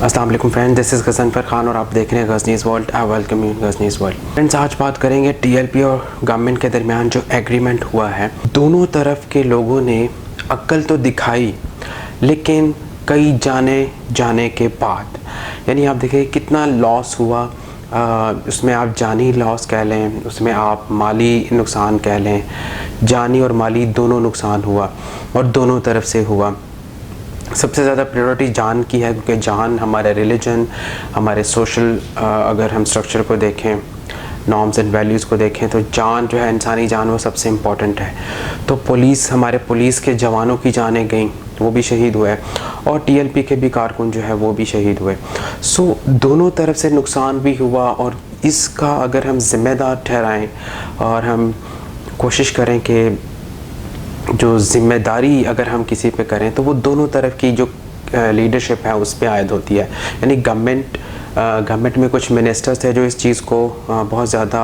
अस्सलाम वालेकुम friends, this is Ghazanfar Khan और आप देख रहे हैं Ghazni's world. I welcome you Ghazni's world. Friends, आज बात करेंगे टीएलपी और गवर्नमेंट के दरमियान जो एग्रीमेंट हुआ है। दोनों तरफ के लोगों ने अक्ल तो दिखाई, लेकिन कई जाने के बाद यानी आप देखिए कितना लॉस हुआ। उसमें आप जानी लॉस कह लें, उसमें आप माली नुकसान कह लें। जानी और माली दोनों नुकसान हुआ और दोनों तरफ से हुआ। सबसे ज़्यादा प्रायोरिटी जान की है, क्योंकि जान हमारे रिलीजन, हमारे सोशल अगर हम स्ट्रक्चर को देखें, नॉर्म्स एंड वैल्यूज़ को देखें, तो जान जो है, इंसानी जान, वो सबसे इम्पॉर्टेंट है। तो हमारे पुलिस के जवानों की जानें गई, वो भी शहीद हुए, और टीएलपी के भी कारकुन जो है वो भी शहीद हुए। सो दोनों तरफ से नुकसान भी हुआ, और इसका अगर हम ज़िम्मेदार ठहराएं और हम कोशिश करें कि जो ज़िम्मेदारी अगर हम किसी पे करें तो वो दोनों तरफ की जो लीडरशिप है उस पे आयद होती है। यानी गवर्नमेंट में कुछ मिनिस्टर्स थे जो इस चीज़ को बहुत ज़्यादा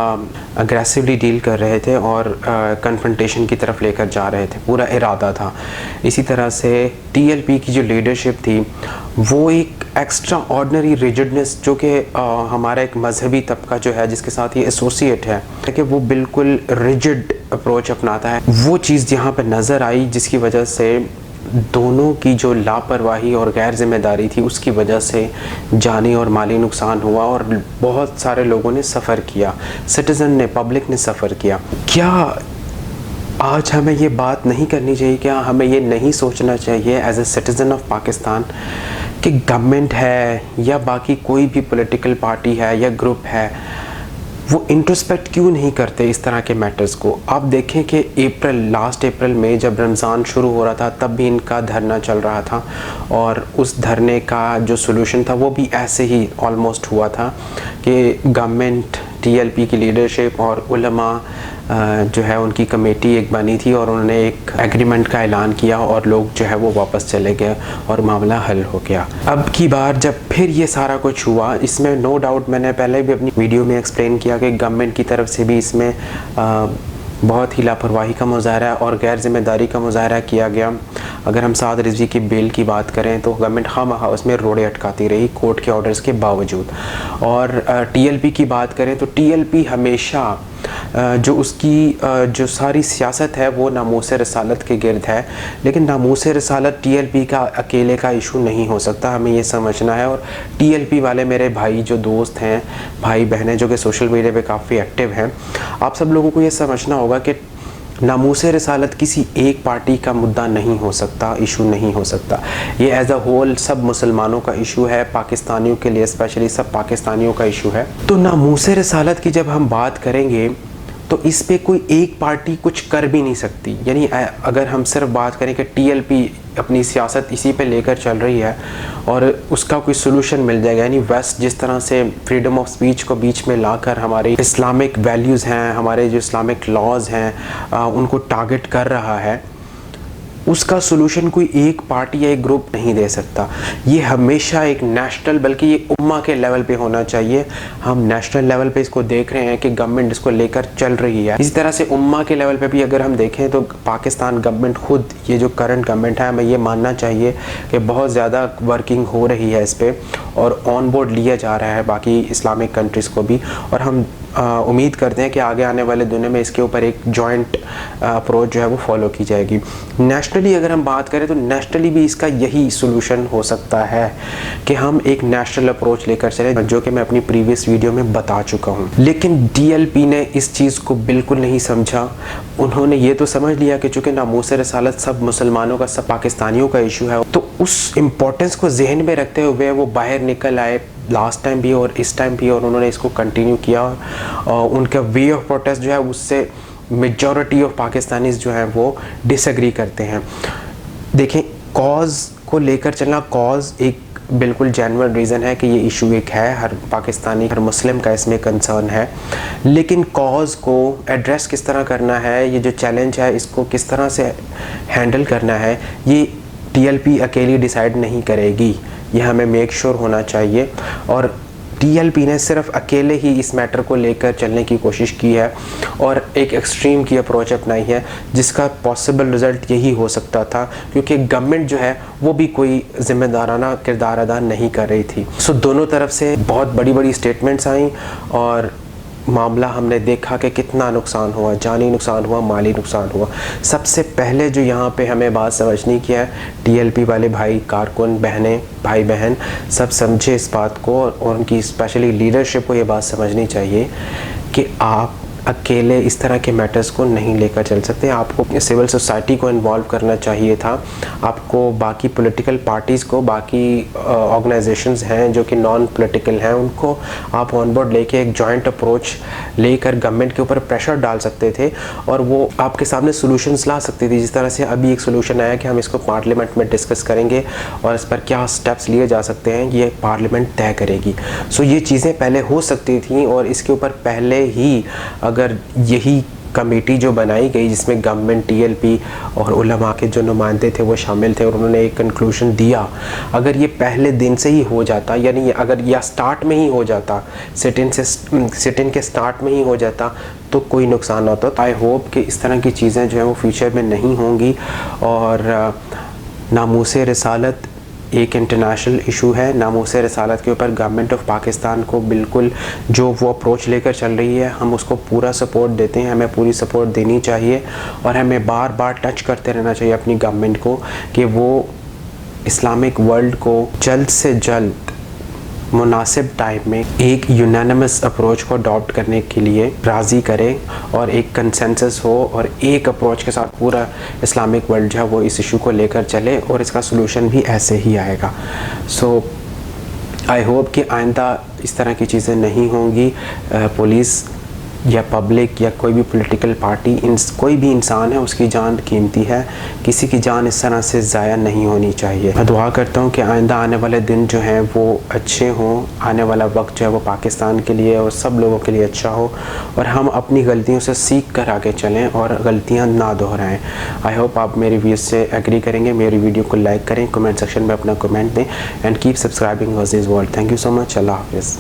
अग्रेसिवली डील कर रहे थे और कन्फ्रंटेशन की तरफ लेकर जा रहे थे, पूरा इरादा था। इसी तरह से टीएलपी की जो लीडरशिप थी वो एक एक्स्ट्रा ऑर्डिनरी रिजिडनेस, जो कि हमारा एक मजहबी तबका जो है जिसके साथ ये एसोसिएट है कि वो बिल्कुल रिजिड अप्रोच अपनाता है, वो चीज़ यहाँ पर नज़र आई, जिसकी वजह से दोनों की जो लापरवाही और गैर जिम्मेदारी थी उसकी वजह से जानी और माली नुकसान हुआ और बहुत सारे लोगों ने सफ़र किया, सिटीज़न ने, पब्लिक ने सफ़र किया। क्या आज हमें ये बात नहीं करनी चाहिए? क्या हमें ये नहीं सोचना चाहिए as a citizen of Pakistan कि गवर्नमेंट है या बाकी कोई भी पॉलिटिकल पार्टी है या ग्रुप है, वो इंट्रोस्पेक्ट क्यों नहीं करते इस तरह के मैटर्स को? आप देखें कि लास्ट अप्रैल में जब रमज़ान शुरू हो रहा था तब भी इनका धरना चल रहा था, और उस धरने का जो सॉल्यूशन था वो भी ऐसे ही ऑलमोस्ट हुआ था कि गवर्नमेंट, टीएलपी की लीडरशिप और उलमा जो है उनकी कमेटी एक बनी थी और उन्होंने एक एग्रीमेंट का ऐलान किया और लोग जो है वो वापस चले गए और मामला हल हो गया। अब की बार जब फिर ये सारा कुछ हुआ, इसमें नो डाउट मैंने पहले भी अपनी वीडियो में एक्सप्लेन किया कि गवर्नमेंट की तरफ से भी इसमें बहुत ही लापरवाही का मुजाहरा और गैर जिम्मेदारी का मुजाहरा किया गया। अगर हम साद रिजवी की बेल की बात करें तो गवर्नमेंट खामखा उसमें रोड़े अटकाती रही कोर्ट के ऑर्डर्स के बावजूद। और टीएलपी की बात करें तो टीएलपी हमेशा जो उसकी जो सारी सियासत है वो नामूस रसालत के गिर्द है, लेकिन नामूस रसालत टीएलपी का अकेले का इशू नहीं हो सकता, हमें ये समझना है। और टीएलपी वाले मेरे भाई जो दोस्त हैं, भाई बहनें जो कि सोशल मीडिया पे काफ़ी एक्टिव हैं, आप सब लोगों को ये समझना होगा कि नामूस रसालत किसी एक पार्टी का मुद्दा नहीं हो सकता, इशू नहीं हो सकता। ये एज अ होल सब मुसलमानों का इशू है, पाकिस्तानियों के लिए स्पेशली सब पाकिस्तानियों का इशू है। तो नामूस रसालत की जब हम बात करेंगे तो इस पे कोई एक पार्टी कुछ कर भी नहीं सकती। यानी अगर हम सिर्फ बात करें कि टीएलपी अपनी सियासत इसी पे लेकर चल रही है और उसका कोई सोल्यूशन मिल जाएगा, यानी वेस्ट जिस तरह से फ्रीडम ऑफ स्पीच को बीच में लाकर हमारे इस्लामिक वैल्यूज़ हैं, हमारे जो इस्लामिक लॉज हैं, उनको टारगेट कर रहा है, उसका सोल्यूशन कोई एक पार्टी या एक ग्रुप नहीं दे सकता। ये हमेशा एक नेशनल, बल्कि ये उम्मा के लेवल पे होना चाहिए। हम नेशनल लेवल पे इसको देख रहे हैं कि गवर्नमेंट इसको लेकर चल रही है, इसी तरह से उम्मा के लेवल पे भी अगर हम देखें तो पाकिस्तान गवर्नमेंट खुद, ये जो करंट गवर्नमेंट है, हमें ये मानना चाहिए कि बहुत ज़्यादा वर्किंग हो रही है इस पर और ऑन बोर्ड लिया जा रहा है बाकी इस्लामिक कंट्रीज़ को भी। और हम उम्मीद करते हैं कि आगे आने वाले दिनों में इसके ऊपर एक जॉइंट अप्रोच जो है वो फॉलो की जाएगी। नेशनली अगर हम बात करें तो नेशनली भी इसका यही सोल्यूशन हो सकता है कि हम एक नेशनल अप्रोच लेकर चले, जो कि मैं अपनी प्रीवियस वीडियो में बता चुका हूँ। लेकिन टीएलपी ने इस चीज़ को बिल्कुल नहीं समझा। उन्होंने ये तो समझ लिया कि चूँकि नामूस रसालत सब मुसलमानों का, सब पाकिस्तानियों का इशू है, तो उस इम्पोर्टेंस को जहन में रखते हुए वो बाहर निकल आए लास्ट टाइम भी और इस टाइम भी, और उन्होंने इसको कंटिन्यू किया। और उनका वे ऑफ प्रोटेस्ट जो है उससे मेजॉरिटी ऑफ पाकिस्तानीज़ जो हैं वो डिसएग्री करते हैं। देखें, कॉज को लेकर चलना, कॉज एक बिल्कुल जेन्युइन रीज़न है कि ये इशू एक है, हर पाकिस्तानी, हर मुस्लिम का इसमें कंसर्न है, लेकिन कॉज को एड्रेस किस तरह करना है, ये जो चैलेंज है इसको किस तरह से हैंडल करना है, ये टीएलपी अकेली डिसाइड नहीं करेगी, ये हमें मेक श्योर होना चाहिए। और TLP ने सिर्फ अकेले ही इस मैटर को लेकर चलने की कोशिश की है और एक एक्सट्रीम की अप्रोच अपनाई है, जिसका पॉसिबल रिज़ल्ट यही हो सकता था, क्योंकि गवर्नमेंट जो है वो भी कोई ज़िम्मेदाराना किरदार अदा नहीं कर रही थी। सो दोनों तरफ से बहुत बड़ी बड़ी स्टेटमेंट्स आई और मामला हमने देखा कि कितना नुकसान हुआ, जानी नुकसान हुआ, माली नुकसान हुआ। सबसे पहले जो यहाँ पे हमें बात समझनी की है, TLP वाले भाई, कारकुन, बहनें, भाई बहन सब समझे इस बात को और उनकी स्पेशली लीडरशिप को ये बात समझनी चाहिए कि आप अकेले इस तरह के मैटर्स को नहीं लेकर चल सकते। आपको सिविल सोसाइटी को इन्वॉल्व करना चाहिए था, आपको बाकी पॉलिटिकल पार्टीज़ को, बाकी ऑर्गेनाइजेशंस हैं जो कि नॉन पॉलिटिकल हैं, उनको आप ऑन बोर्ड लेके एक जॉइंट अप्रोच लेकर गवर्नमेंट के ऊपर प्रेशर डाल सकते थे और वो आपके सामने सॉल्यूशंस ला सकते थे। जिस तरह से अभी एक सॉल्यूशन आया कि हम इसको पार्लियामेंट में डिस्कस करेंगे और इस पर क्या स्टेप्स लिए जा सकते हैं ये पार्लियामेंट तय करेगी। सो ये चीज़ें पहले हो सकती थी और इसके ऊपर पहले ही अगर यही कमेटी जो बनाई गई जिसमें गवर्नमेंट, TLP और उलमा के जो नुमाइंदे थे वो शामिल थे और उन्होंने एक कंक्लूजन दिया, अगर ये पहले दिन से ही हो जाता, यानी अगर या स्टार्ट में ही हो जाता, सिटिंग के स्टार्ट में ही हो जाता तो कोई नुकसान ना होता। आई होप कि इस तरह की चीज़ें जो है वो फ्यूचर में नहीं होंगी और नामूसे रिसालत एक इंटरनेशनल इशू है। नामूसे रिसालत के ऊपर गवर्नमेंट ऑफ पाकिस्तान को बिल्कुल जो वो अप्रोच लेकर चल रही है हम उसको पूरा सपोर्ट देते हैं, हमें पूरी सपोर्ट देनी चाहिए और हमें बार बार टच करते रहना चाहिए अपनी गवर्नमेंट को कि वो इस्लामिक वर्ल्ड को जल्द से जल्द मुनासिब टाइम में एक यूनानिमस अप्रोच को अडॉप्ट करने के लिए राज़ी करें और एक कंसेंसस हो और एक अप्रोच के साथ पूरा इस्लामिक वर्ल्ड जो है वो इस इशू को लेकर चले और इसका सलूशन भी ऐसे ही आएगा। सो आई होप कि आइंदा इस तरह की चीज़ें नहीं होंगी। पुलिस या पब्लिक या कोई भी पॉलिटिकल पार्टी, कोई भी इंसान है उसकी जान कीमती है, किसी की जान इस तरह से ज़ाया नहीं होनी चाहिए। मैं दुआ करता हूँ कि आइंदा आने वाले दिन जो हैं वो अच्छे हों, आने वाला वक्त जो है वो पाकिस्तान के लिए और सब लोगों के लिए अच्छा हो और हम अपनी गलतियों से सीख कर आगे चलें और गलतियाँ ना दोहराएँ। आई होप आप मेरी व्यूज़ से एग्री करेंगे। मेरी वीडियो को लाइक करें, कमेंट सेक्शन में अपना कमेंट दें and keep subscribing Ghazni's world. Thank you so much. अल्लाह हाफ़िज़।